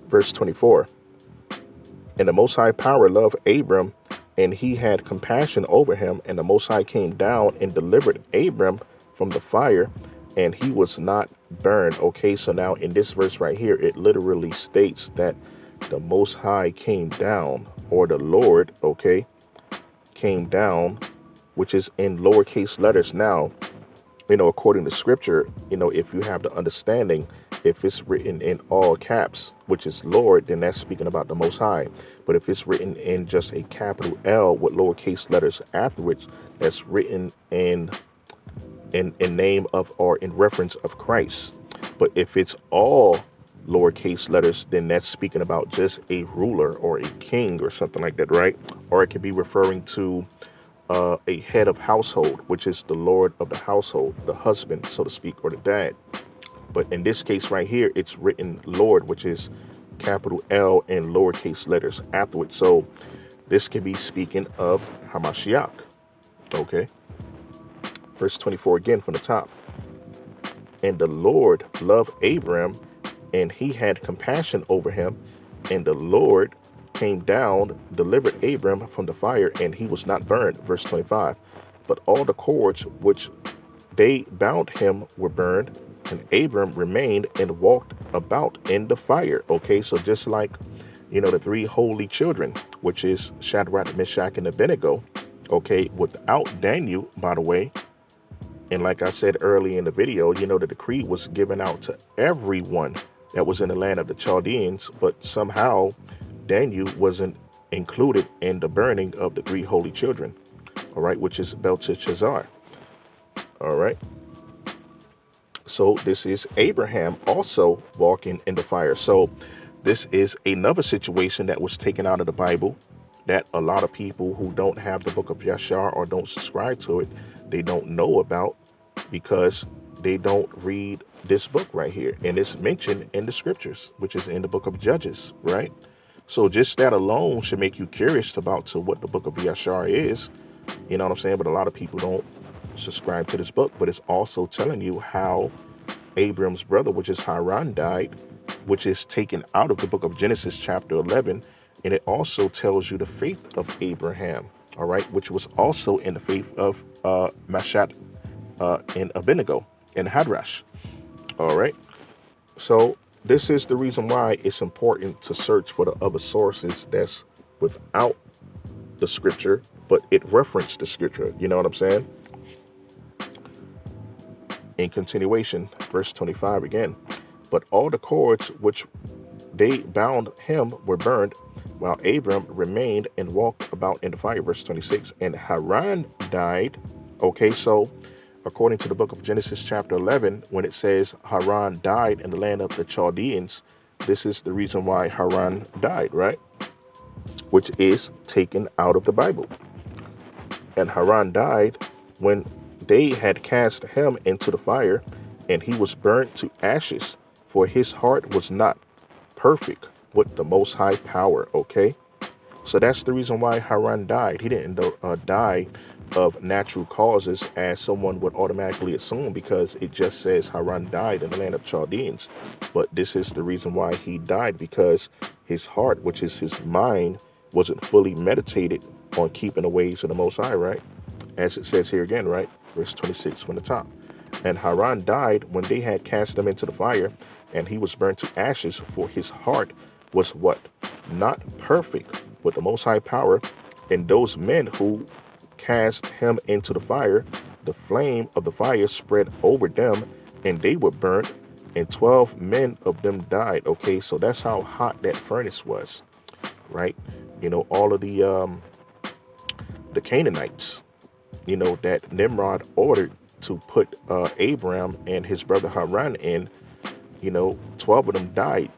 Verse 24. And the Most High power loved Abram, and he had compassion over him. And the Most High came down and delivered Abram from the fire, and he was not burned. Okay, so now in this verse right here, it literally states that the Most High came down, or the Lord, okay, came down, which is in lowercase letters. Now, according to scripture, if you have the understanding, if it's written in all caps, which is Lord, then that's speaking about the Most High. But if it's written in just a capital L with lowercase letters afterwards, that's written in name of, or in reference of Christ. But if it's all lowercase letters, then that's speaking about just a ruler or a king or something like that, right? Or it could be referring to a head of household, which is the Lord of the household, the husband, so to speak, or the dad. But in this case right here, it's written Lord, which is capital L and lowercase letters afterwards. So this could be speaking of Hamashiach. Okay. Verse 24 again from the top. And the Lord loved Abram, and he had compassion over him. And the Lord came down, delivered Abram from the fire, and he was not burned. Verse 25. But all the cords which they bound him were burned, and Abram remained and walked about in the fire. Okay, so just like, the three holy children, which is Shadrach, Meshach, and Abednego, okay, without Daniel, by the way. And like I said early in the video, the decree was given out to everyone that was in the land of the Chaldeans, but somehow Daniel wasn't included in the burning of the three holy children, all right, which is Belteshazzar, all right. So this is Abraham also walking in the fire. So this is another situation that was taken out of the Bible that a lot of people who don't have the book of Yashar or don't subscribe to it, they don't know about, because they don't read this book right here. And it's mentioned in the scriptures, which is in the book of Judges, right? So just that alone should make you curious about to what the book of Yashar is. You know what I'm saying? But a lot of people don't subscribe to this book. But it's also telling you how Abram's brother, which is Haran, died, which is taken out of the book of Genesis chapter 11. And it also tells you the faith of Abraham, all right, which was also in the faith of Meshach and Abednego and Hadrash, all right. So this is the reason why it's important to search for the other sources that's without the scripture, but it referenced the scripture. You know what I'm saying? In continuation, verse 25 again. But all the cords which they bound him were burned, while Abram remained and walked about in the fire. Verse 26. And Haran died. Okay, so according to the book of Genesis chapter 11, when it says Haran died in the land of the Chaldeans, this is the reason why Haran died, right? Which is taken out of the Bible. And Haran died when they had cast him into the fire, and he was burnt to ashes, for his heart was not perfect with the Most High power. Okay, so that's the reason why Haran died. He didn't die of natural causes, as someone would automatically assume, because it just says Haran died in the land of Chaldeans. But this is the reason why he died, because his heart, which is his mind, wasn't fully meditated on keeping the ways of the Most High, right? As it says here again, right? Verse 26 from the top. And Haran died when they had cast him into the fire, and he was burnt to ashes, for his heart was what? Not perfect with the Most High power. And those men who cast him into the fire, the flame of the fire spread over them, and they were burnt, and 12 men of them died. Okay, so that's how hot that furnace was, right? All of the Canaanites, that Nimrod ordered to put Abram and his brother Haran in, 12 of them died.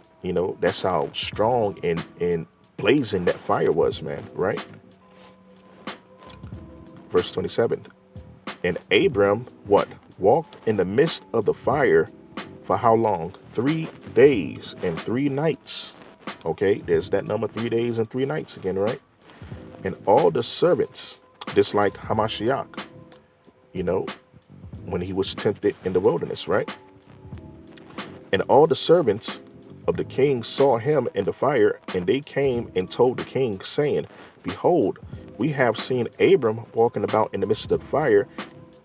That's how strong and blazing that fire was, man, right? Verse 27. And Abram, what? Walked in the midst of the fire for how long? 3 days and 3 nights. Okay, there's that number, 3 days and 3 nights again, right? And all the servants, just like Hamashiach, when he was tempted in the wilderness, right? And all the servants of the king saw him in the fire, and they came and told the king, saying, Behold, we have seen Abram walking about in the midst of the fire,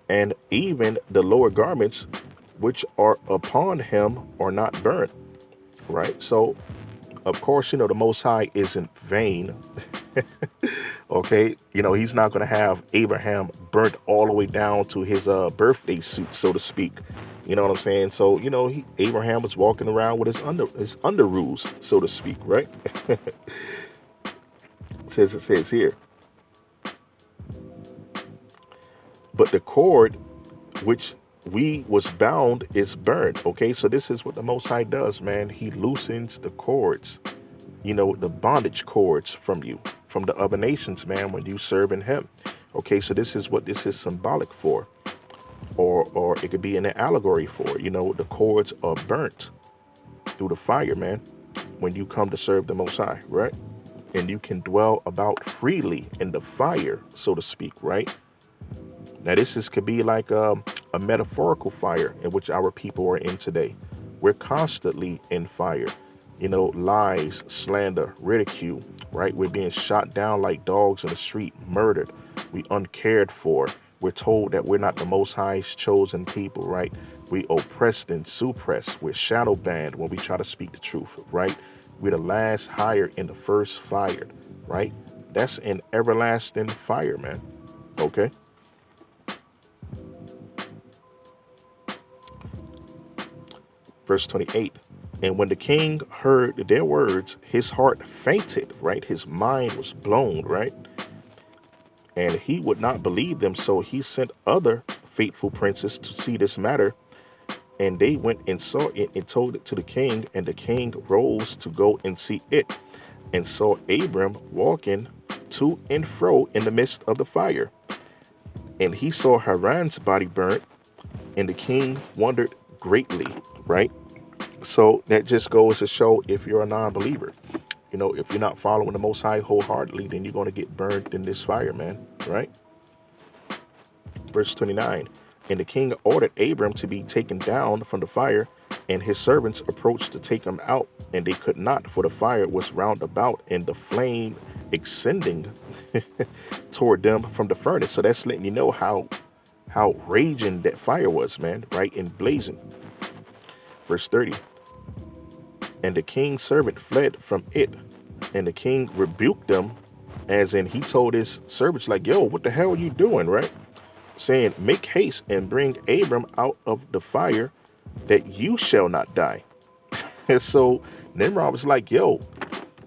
and even the lower garments which are upon him are not burnt. Right? So, of course, the Most High isn't vain. Okay, he's not going to have Abraham burnt all the way down to his birthday suit, so to speak. You know what I'm saying? So, Abraham was walking around with his underoos, so to speak, right? It says here, but the cord which we was bound is burned. Okay, so this is what the Most High does, man. He loosens the cords, the bondage cords from you, from the other nations, man, when you serve in him. Okay, so this is what this is symbolic for, or it could be an allegory for. The cords are burnt through the fire, man, when you come to serve the Most High, right? And you can dwell about freely in the fire, so to speak, right? Now, could be like a metaphorical fire in which our people are in today. We're constantly in fire. Lies, slander, ridicule, right? We're being shot down like dogs in the street, murdered. We uncared for. We're told that we're not the Most High's chosen people, right? We oppressed and suppressed. We're shadow banned when we try to speak the truth, right? We're the last hired and the first fired, right? That's an everlasting fire, man. Okay? Verse 28. And when the king heard their words, his heart fainted, right? His mind was blown, right? And he would not believe them, so he sent other faithful princes to see this matter. And they went and saw it and told it to the king, and the king rose to go and see it, and saw Abram walking to and fro in the midst of the fire. And he saw Haran's body burnt, and the king wondered greatly, right? So that just goes to show, if you're a non-believer, if you're not following the Most High wholeheartedly, then you're going to get burned in this fire, man, right? Verse 29. And the king ordered Abram to be taken down from the fire, and his servants approached to take him out, and they could not, for the fire was round about, and the flame extending toward them from the furnace. So that's letting you know how raging that fire was, man, right? And blazing. Verse 30. And the king's servant fled from it, and the king rebuked them, as in he told his servants, like, yo, what the hell are you doing, right? Saying, make haste and bring Abram out of the fire, that you shall not die. And so Nimrod was like, yo,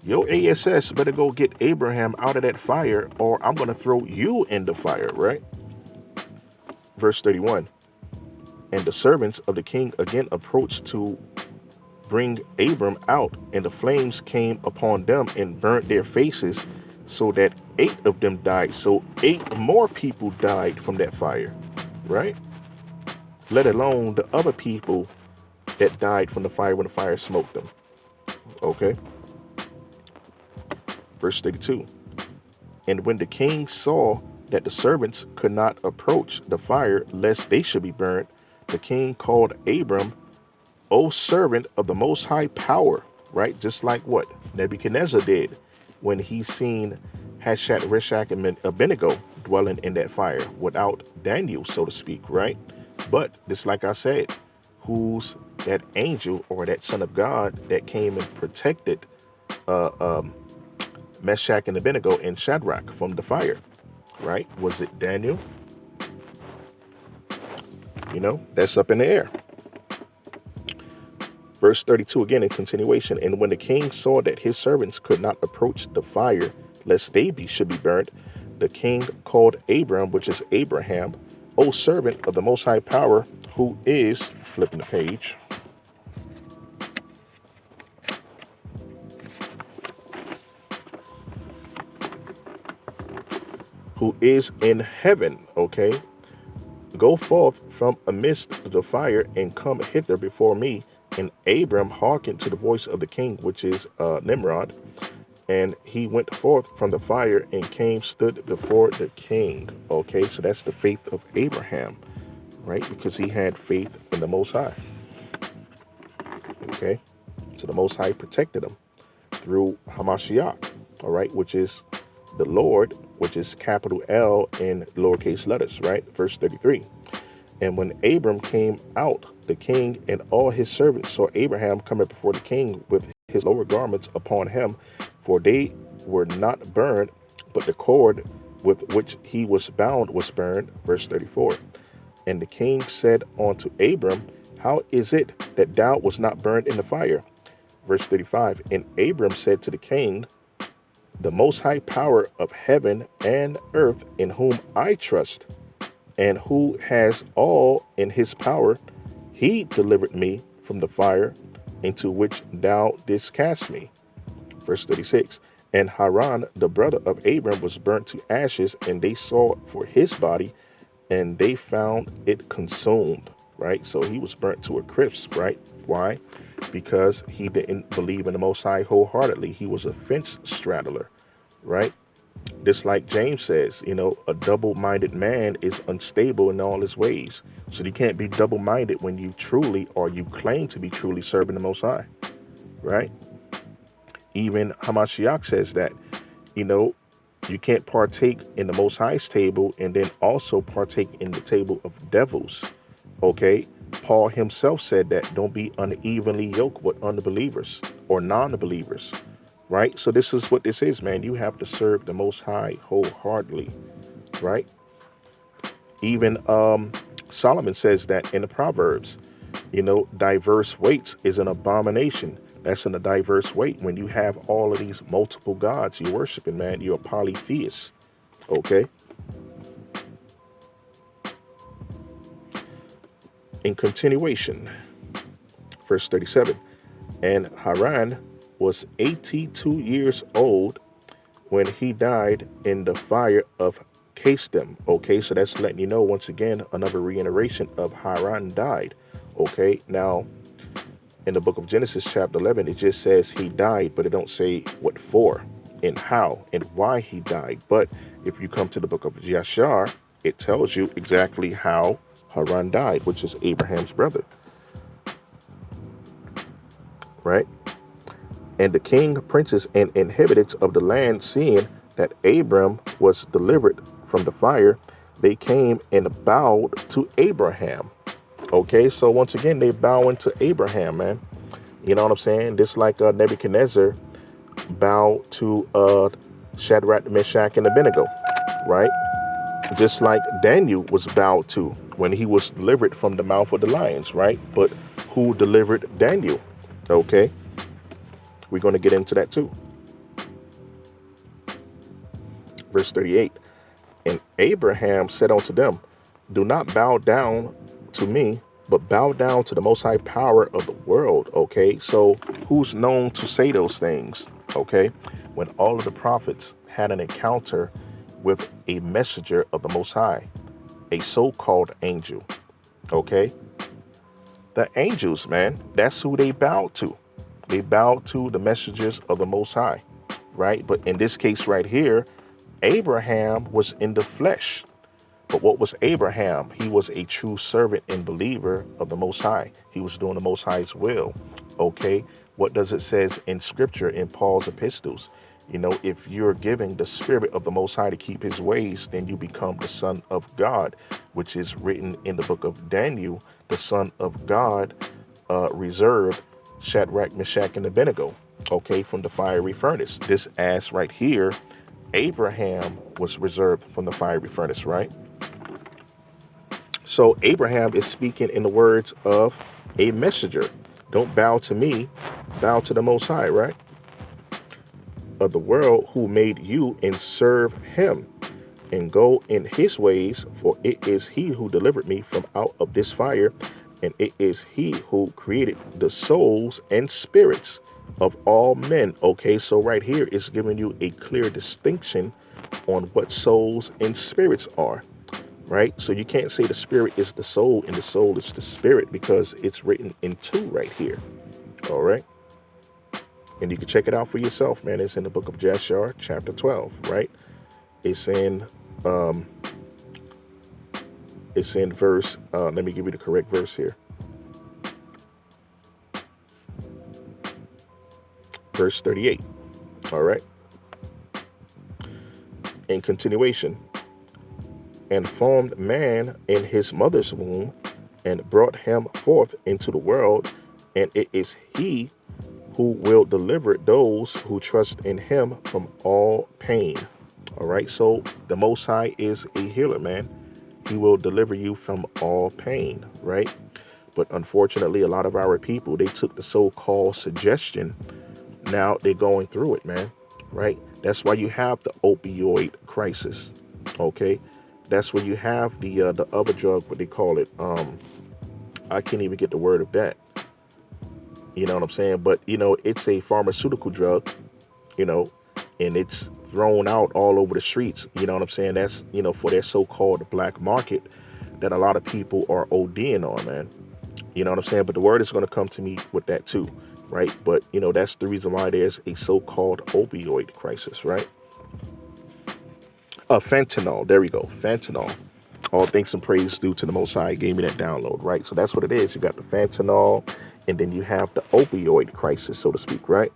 ASS better go get Abraham out of that fire, or I'm going to throw you in the fire, right? Verse 31. And the servants of the king again approached to bring Abram out, and the flames came upon them and burnt their faces, so that 8 of them died. So 8 more people died from that fire, right? Let alone the other people that died from the fire when the fire smoked them. Okay. Verse 32. And when the king saw that the servants could not approach the fire lest they should be burned, the king called Abram, O servant of the Most High Power, right? Just like what Nebuchadnezzar did when he seen Shadrach, Meshach, and Abednego dwelling in that fire without Daniel, so to speak, right? But just like I said, who's that angel or that son of God that came and protected Meshach and Abednego and Shadrach from the fire, right? Was it Daniel? That's up in the air. Verse 32 again in continuation. And when the king saw that his servants could not approach the fire lest they should be burnt, the king called Abram, which is Abraham, O servant of the Most High Power, who is, flipping the page, who is in heaven, okay? Go forth from amidst the fire and come hither before me. And Abram hearkened to the voice of the king, which is Nimrod. And he went forth from the fire and came, stood before the king. Okay, so that's the faith of Abraham, right? Because he had faith in the Most High. Okay, So the Most High protected him through Hamashiach, all right, which is the Lord, which is capital L in lowercase letters, right? Verse 33. And when Abram came out, the king and all his servants saw Abraham coming before the king with his lower garments upon him, for they were not burned, but the cord with which he was bound was burned. Verse 34. And the king said unto Abram, how is it that thou was not burned in the fire? Verse 35. And Abram said to the king, the most high power of heaven and earth, in whom I trust, and who has all in his power, he delivered me from the fire into which thou didst cast me. Verse 36. And Haran, the brother of Abram, was burnt to ashes, and they sought for his body, and they found it consumed. Right? So he was burnt to a crisp, right? Why? Because he didn't believe in the Most High wholeheartedly. He was a fence straddler, right? Just like James says, a double-minded man is unstable in all his ways. So you can't be double-minded when you truly, or you claim to be truly serving the Most High, right? Even Hamashiach says that, you can't partake in the Most High's table and then also partake in the table of devils, okay? Paul himself said that, don't be unevenly yoked with unbelievers or non-believers. Right? So this is what this is, man. You have to serve the Most High wholeheartedly, right? Even Solomon says that in the Proverbs, diverse weights is an abomination. That's in a diverse weight. When you have all of these multiple gods you're worshiping, man, you're a polytheist, okay? In continuation, verse 37, and Haran was 82 years old when he died in the fire of Kasdim. Okay, so that's letting you know, once again, another reiteration of Haran died. Okay, now in the book of Genesis chapter 11, it just says he died, but it don't say what for and how and why he died. But if you come to the book of Yashar, it tells you exactly how Haran died, which is Abraham's brother, right? And the king, princes, and inhabitants of the land, seeing that Abram was delivered from the fire, they came and bowed to Abraham. Okay, so once again, they bowing to Abraham, man. You know what I'm saying? Just like Nebuchadnezzar bowed to Shadrach, Meshach, and Abednego, right? Just like Daniel was bowed to when he was delivered from the mouth of the lions, right? But who delivered Daniel? Okay. We're going to get into that too. Verse 38. And Abraham said unto them, do not bow down to me, but bow down to the Most High power of the world. Okay, so who's known to say those things? Okay, when all of the prophets had an encounter with a messenger of the Most High, a so-called angel. Okay, the angels, man, that's who they bowed to. They bowed to the messengers of the Most High, right? But in this case right here, Abraham was in the flesh. But what was Abraham? He was a true servant and believer of the Most High. He was doing the Most High's will. Okay, what does it says in Scripture in Paul's epistles? If you're giving the Spirit of the Most High to keep his ways, then you become the Son of God, which is written in the book of Daniel. The Son of God reserved Shadrach, Meshach, and Abednego, okay, from the fiery furnace. This ass right here, Abraham was reserved from the fiery furnace, right? So Abraham is speaking in the words of a messenger. Don't bow to me, bow to the Most High, right? Of the world, who made you, and serve him, and go in his ways, for it is he who delivered me from out of this fire, and it is he who created the souls and spirits of all men. Okay, so right here is giving you a clear distinction on what souls and spirits are, right? So you can't say the spirit is the soul and the soul is the spirit, because it's written in two right here. All right, and you can check it out for yourself, man. It's in the book of Jashar chapter 12, right? It's in verse let me give you the correct verse here. verse 38. All right. In continuation, and formed man in his mother's womb, and brought him forth into the world, and it is he who will deliver those who trust in him from all pain. All right, so the Most High is a healer, man. He will deliver you from all pain, right? But unfortunately, a lot of our people, they took the so-called suggestion. Now they're going through it, man, right? That's why you have the opioid crisis, okay? That's where you have the other drug, what they call it. I can't even get the word of that. You know what I'm saying? But, it's a pharmaceutical drug, and it's thrown out all over the streets. You know what I'm saying? That's, for their so-called black market that a lot of people are ODing on, man. You know what I'm saying? But the word is going to come to me with that too, right? But, that's the reason why there's a so-called opioid crisis, right? Fentanyl. There we go. Fentanyl. All thanks and praise due to the Most High gave me that download, right? So that's what it is. You got the fentanyl, and then you have the opioid crisis, so to speak, right?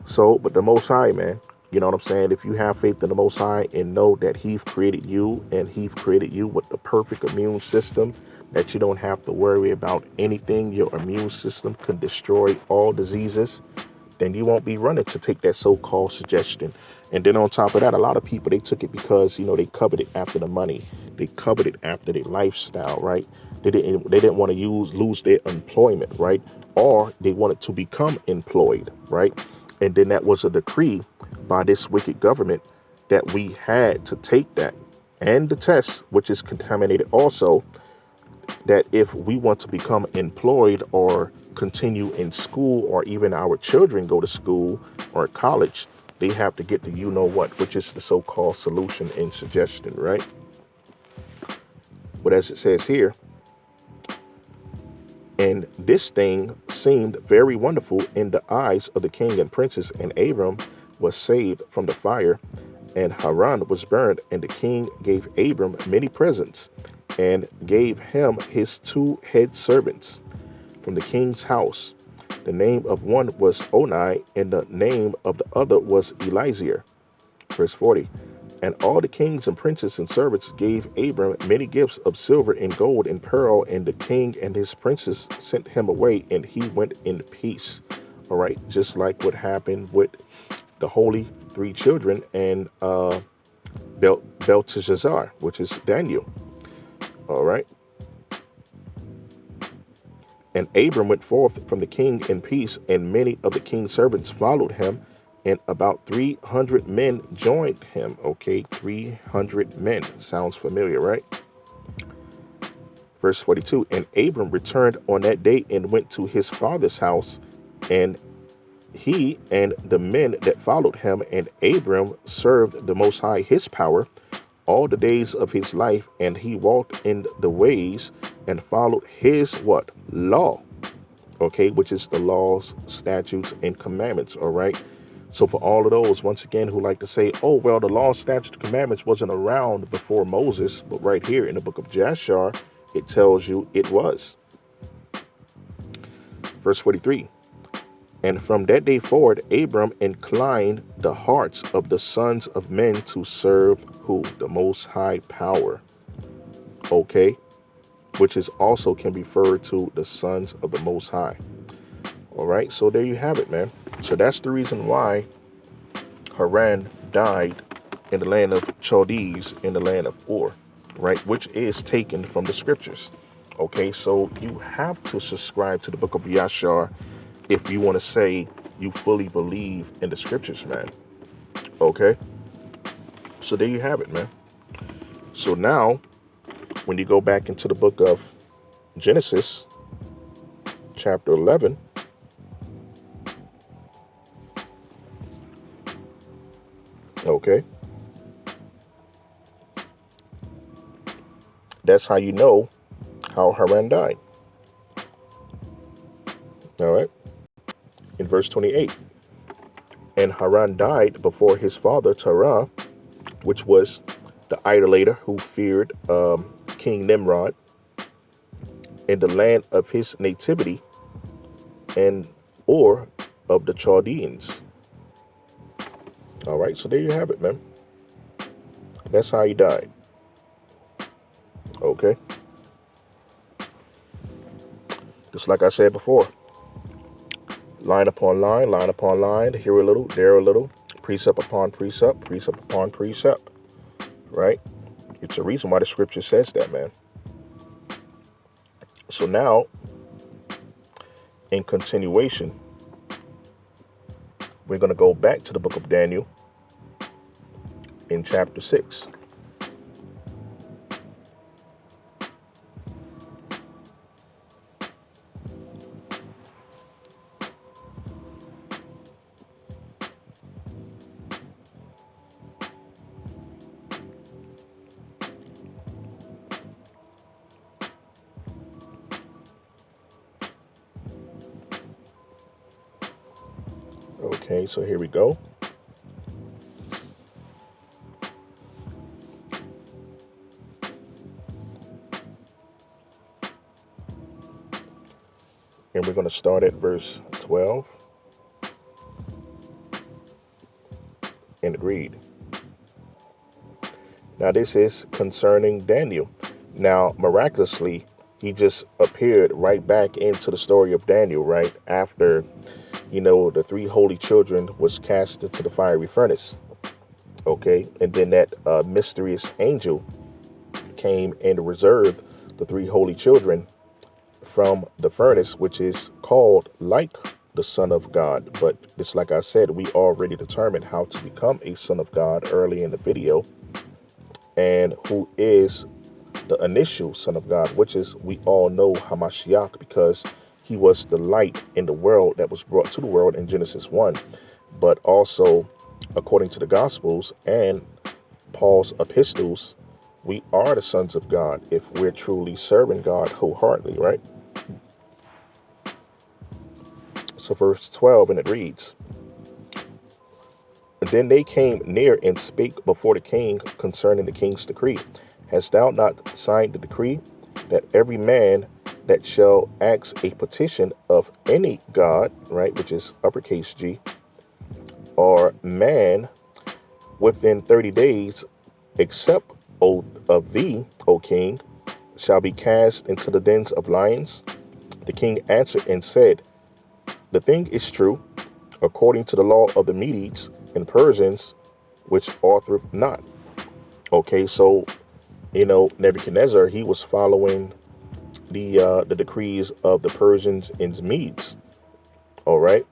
So, but the Most High, man, you know what I'm saying? If you have faith in the Most High and know that He's created you, and He's created you with the perfect immune system, that you don't have to worry about anything, your immune system can destroy all diseases, then you won't be running to take that so-called suggestion. And then on top of that, a lot of people, they took it because, they coveted after the money. They coveted after their lifestyle, right? They didn't want to lose their employment, right? Or they wanted to become employed, right? And then that was a decree by this wicked government that we had to take that and the test, which is contaminated also, that if we want to become employed or continue in school, or even our children go to school or college, they have to get the what, which is the so-called solution and suggestion, right? But as it says here, and this thing seemed very wonderful in the eyes of the king and princess, and Abram was saved from the fire, and Haran was burned, and the king gave Abram many presents, and gave him his 2 head servants from the king's house. The name of one was Onai, and the name of the other was Eliezer. Verse 40. And all the kings and princes and servants gave Abram many gifts of silver and gold and pearl, and the king and his princes sent him away, and he went in peace. All right, just like what happened with the holy 3 children and Belteshazzar, which is Daniel. All right. And Abram went forth from the king in peace, and many of the king's servants followed him, and about 300 men joined him. Okay, 300 men. Sounds familiar, right? Verse 42, and Abram returned on that day and went to his father's house, and he and the men that followed him, and Abram served the Most High his power all the days of his life, and he walked in the ways and followed his what? Law. Okay, which is the laws, statutes, and commandments. All right. So for all of those, once again, who like to say, oh, well, the law, statutes, and commandments wasn't around before Moses, but right here in the book of Jasher, it tells you it was. Verse 43. And from that day forward, Abram inclined the hearts of the sons of men to serve who? The Most High power. Okay. Which is also can be referred to the sons of the Most High. All right. So there you have it, man. So that's the reason why Haran died in the land of Chaldees, in the land of Ur, right? Which is taken from the scriptures. Okay. So you have to subscribe to the book of Yashar if you want to say you fully believe in the scriptures, man. Okay. So there you have it, man. So now, when you go back into the book of Genesis, chapter 11, okay, that's how you know how Haran died. All right. In verse 28, and Haran died before his father Terah, which was the idolater who feared King Nimrod, in the land of his nativity, and Ur of the Chaldeans. All right, so there you have it, man. That's how he died. Okay. Just like I said before, line upon line, here a little, there a little, precept upon precept, precept upon precept, right? It's a reason why the scripture says that, man. So now, in continuation, we're going to go back to the book of Daniel in chapter 6. Okay, so here we go. And we're going to start at verse 12. And read. Now this is concerning Daniel. Now, miraculously, he just appeared right back into the story of Daniel, right? After, the three holy children was cast into the fiery furnace. Okay, and then that mysterious angel came and reserved the three holy children from the furnace, which is called like the Son of God. But just like I said, we already determined how to become a son of God early in the video, and who is the initial Son of God, which is, we all know, Hamashiach, because he was the light in the world that was brought to the world in Genesis 1. But also, according to the Gospels and Paul's epistles, we are the sons of God if we're truly serving God wholeheartedly, right? So verse 12, and it reads, Then they came near and spake before the king concerning the king's decree. Hast thou not signed the decree that every man that shall ask a petition of any god, right, which is uppercase G, or man within 30 days, except of thee, O king, shall be cast into the dens of lions? The king answered and said, The thing is true, according to the law of the Medes and Persians, which authoreth not. Okay, so Nebuchadnezzar, he was following the decrees of the Persians and Medes. All right,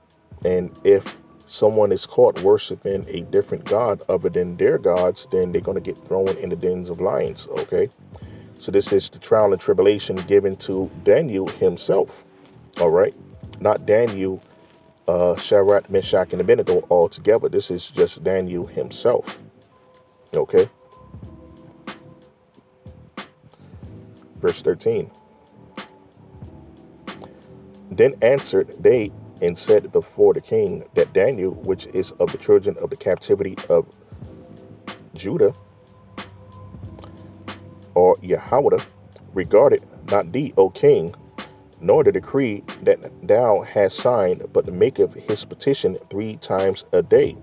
and if someone is caught worshiping a different god other than their gods, then they're going to get thrown in the dens of lions. Okay, so this is the trial and tribulation given to Daniel himself. All right, not Daniel, Shadrach, Meshach, and Abednego all together. This is just Daniel himself. Okay. Verse 13. Then answered they and said before the king that Daniel, which is of the children of the captivity of Judah, or Yahweh, regarded not thee, O king, nor the decree that thou hast signed, but maketh his petition 3 times a day.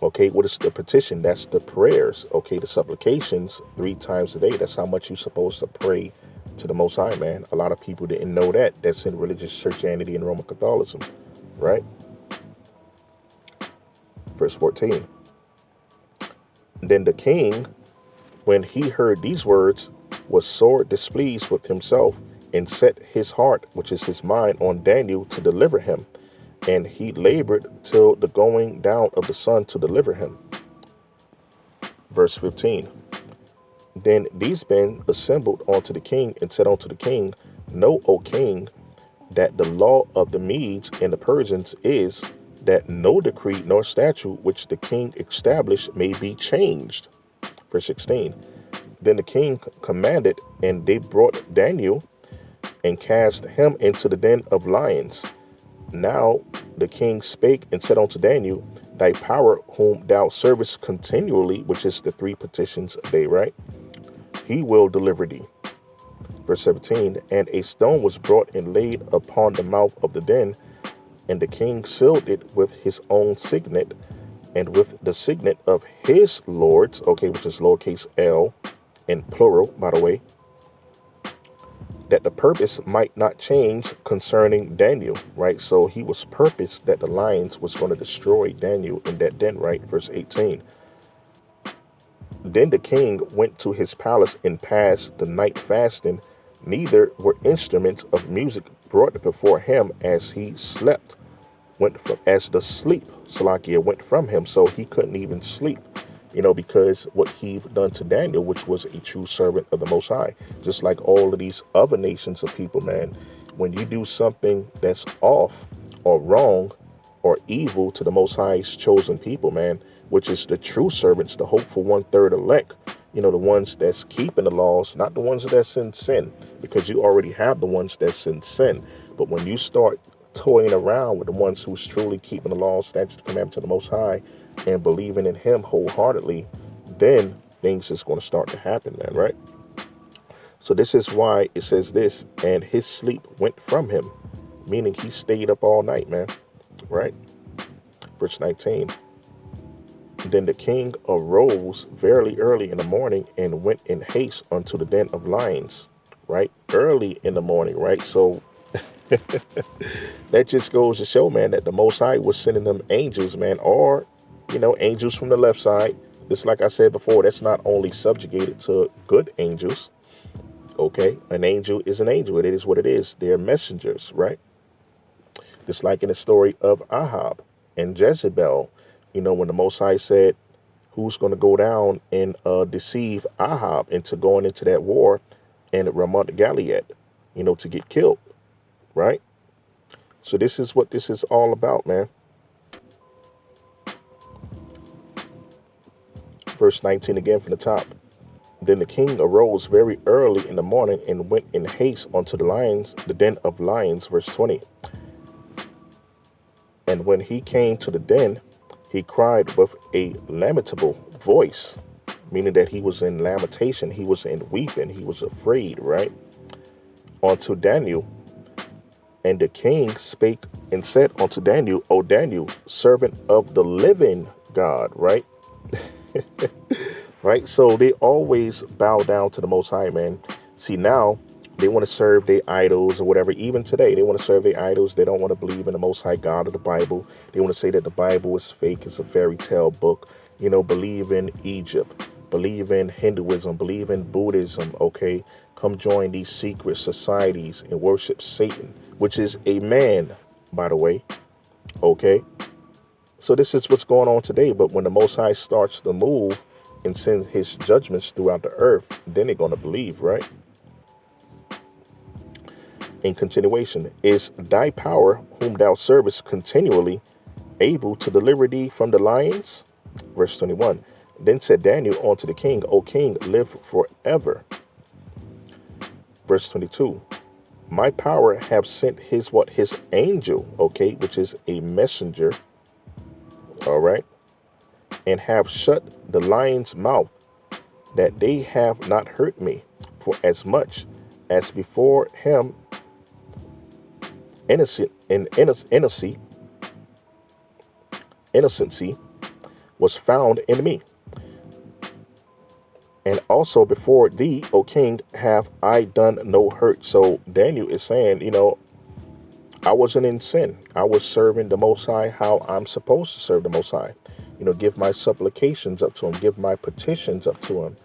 Okay, what is the petition? That's the prayers. Okay, the supplications 3 times a day. That's how much you're supposed to pray to the Most High, man. A lot of people didn't know that. That's in religious Christianity and Roman Catholicism, right? Verse 14. Then the king, when he heard these words, was sore displeased with himself, and set his heart, which is his mind, on Daniel to deliver him. And he labored till the going down of the sun to deliver him. Verse 15. Then these men assembled unto the king and said unto the king, Know, O king, that the law of the Medes and the Persians is that no decree nor statute which the king established may be changed. Verse 16. Then the king commanded, and they brought Daniel and cast him into the den of lions. Now the king spake and said unto Daniel, Thy power whom thou servest continually, which is the 3 petitions a day, right? He will deliver thee. Verse 17, and a stone was brought and laid upon the mouth of the den, And the king sealed it with his own signet and with the signet of his lords, okay, which is lowercase l in plural, by the way, that the purpose might not change concerning Daniel, right? So he was purposed that the lions was going to destroy Daniel in that den, right? Verse 18. Then the king went to his palace and passed the night fasting. Neither were instruments of music brought before him as he slept. Went from as the sleep, Salakia, went from him, so he couldn't even sleep, because what he done to Daniel, which was a true servant of the Most High. Just like all of these other nations of people, man, when you do something that's off or wrong or evil to the Most High's chosen people, man, which is the true servants, the hopeful 1/3 elect, the ones that's keeping the laws, not the ones that's in sin, because you already have the ones that's in sin. But when you start toying around with the ones who's truly keeping the law, statutes, commandments of the Most High, and believing in Him wholeheartedly, then things is going to start to happen, man, right? So this is why it says this, and his sleep went from him, meaning he stayed up all night, man, right? Verse 19. Then the king arose very early in the morning and went in haste unto the den of lions, right? Early in the morning, right? So that just goes to show, man, that the Most High was sending them angels, man, or, angels from the left side. Just like I said before, that's not only subjugated to good angels, okay? An angel is an angel. It is what it is. They're messengers, right? Just like in the story of Ahab and Jezebel, when the Most High said, who's going to go down and deceive Ahab into going into that war and Ramoth Gilead, to get killed, right? So this is what this is all about, man. Verse 19 again from the top. Then the king arose very early in the morning and went in haste unto the den of lions, verse 20. And when he came to the den, he cried with a lamentable voice, meaning that he was in lamentation, he was in weeping, he was afraid, right? Unto Daniel. And the king spake and said unto Daniel, O Daniel, servant of the living God, right? Right? So they always bow down to the Most High, man. See, now they want to serve their idols or whatever. Even today, they want to serve their idols. They don't want to believe in the Most High God of the Bible. They want to say that the Bible is fake. It's a fairy tale book. Believe in Egypt. Believe in Hinduism. Believe in Buddhism, okay? Come join these secret societies and worship Satan, which is a man, by the way, okay? So this is what's going on today. But when the Most High starts to move and send his judgments throughout the earth, then they're going to believe, right? In continuation, is thy power, whom thou servest continually, able to deliver thee from the lions? Verse 21. Then said Daniel unto the king, O king, live forever. Verse 22. My power have sent his angel, okay, which is a messenger, all right, and have shut the lion's mouth, that they have not hurt me, for as much as before him innocency was found in me. And also before thee, O king, have I done no hurt. So Daniel is saying, I wasn't in sin. I was serving the Most High how I'm supposed to serve the Most High. Give my supplications up to him. Give my petitions up to him.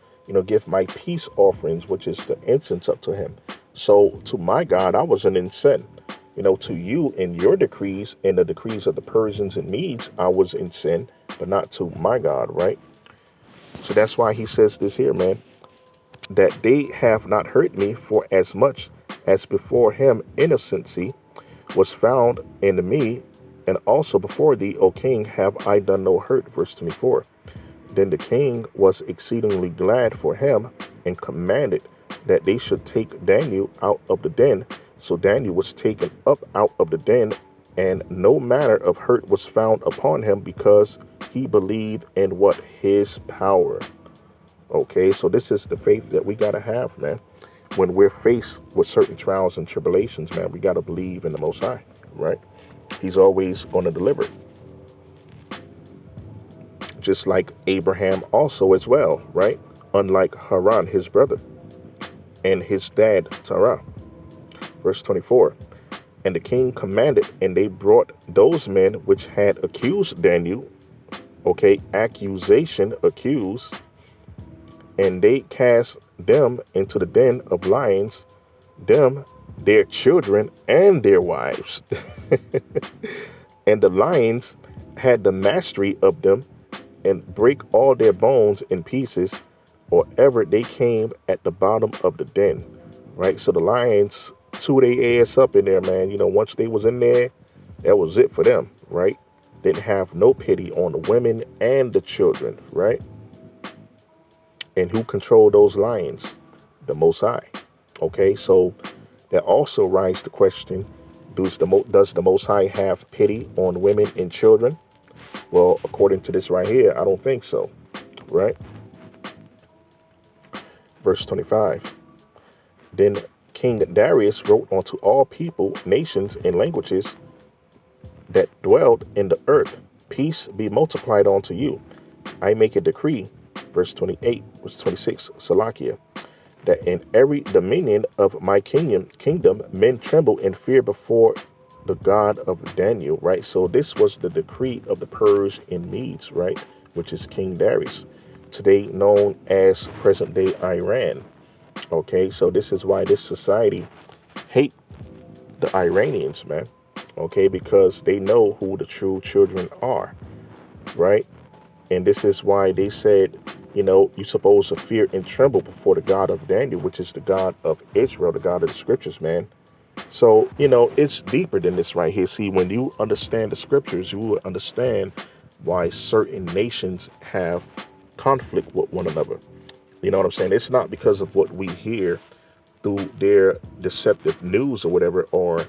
Give my peace offerings, which is the incense, up to him. So to my God, I wasn't in sin. To you and your decrees and the decrees of the Persians and Medes, I was in sin, but not to my God, right? So that's why he says this here, man, that they have not hurt me, for as much as before him innocency was found in me, and also before thee, O king, have I done no hurt. Verse 24. Then the king was exceedingly glad for him, and commanded that they should take Daniel out of the den. So Daniel was taken up out of the den, and no manner of hurt was found upon him, because he believed in what? His power. Okay, so this is the faith that we got to have, man. When we're faced with certain trials and tribulations, man, we got to believe in the Most High, right? He's always going to deliver. Just like Abraham also as well, right? Unlike Haran, his brother, and his dad, Terah. Verse 24. And the king commanded, and they brought those men which had accused Daniel, okay, accusation, accuse, and they cast them into the den of lions, them, their children, and their wives. And the lions had the mastery of them, and break all their bones in pieces, or ever they came at the bottom of the den. Right? So the lions threw their ass up in there, man. Once they was in there, that was it for them, right? Didn't have no pity on the women and the children, right? And who controlled those lions? The Most High. Okay, so that also raises the question, does the Most High have pity on women and children? Well, according to this right here, I don't think so, right? Verse 25. Then King Darius wrote unto all people, nations, and languages that dwelled in the earth, peace be multiplied unto you. I make a decree, verse 28, verse 26, Salakia, that in every dominion of my kingdom men tremble and fear before the God of Daniel, right? So this was the decree of the Persians and Medes, right? Which is King Darius, today known as present-day Iran. Okay, so this is why this society hate the Iranians, man. Okay, because they know who the true children are, right? And this is why they said, you're supposed to fear and tremble before the God of Daniel, which is the God of Israel, the God of the scriptures, man. So, it's deeper than this right here. See, when you understand the scriptures, you will understand why certain nations have conflict with one another. You know what I'm saying? It's not because of what we hear through their deceptive news or whatever, or,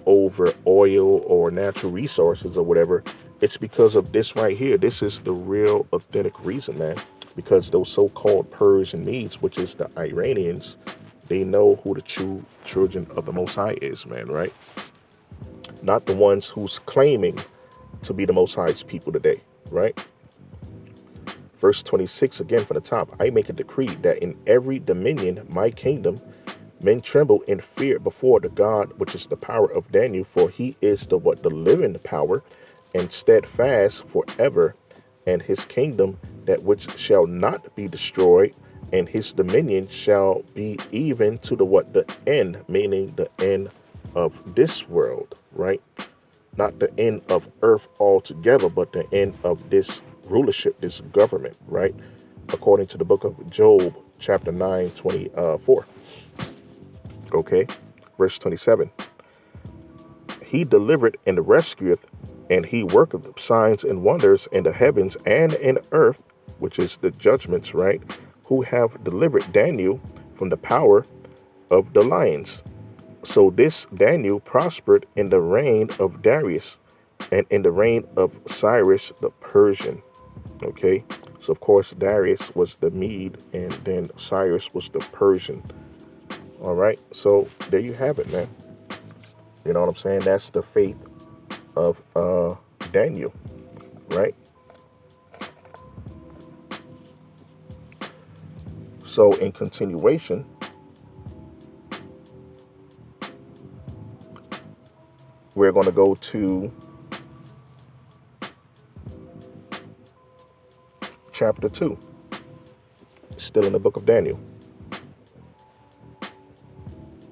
over oil or natural resources or whatever. It's because of this right here. This is the real authentic reason, man. Because those so-called Persian Medes, which is the Iranians, they know who the true children of the Most High is, man, right? Not the ones who's claiming to be the Most High's people today, right? Verse 26 again from the top. I make a decree that in every dominion, my kingdom, men tremble in fear before the God, which is the power of Daniel, for he is the living power, and steadfast forever, and his kingdom that which shall not be destroyed, and his dominion shall be even to the end, meaning the end of this world, right? Not the end of earth altogether, but the end of this rulership, this government, right? According to the book of Job, chapter 9, 24. Okay, verse 27. He delivered and rescueth, and he worketh signs and wonders in the heavens and in earth, which is the judgments, right? Who have delivered Daniel from the power of the lions. So this Daniel prospered in the reign of Darius and in the reign of Cyrus the Persian. Okay, so of course Darius was the Mede, and then Cyrus was the Persian. All right, so there you have it, man. You know what I'm saying? That's the faith of Daniel, right? So in continuation, we're going to go to chapter 2, still in the book of Daniel.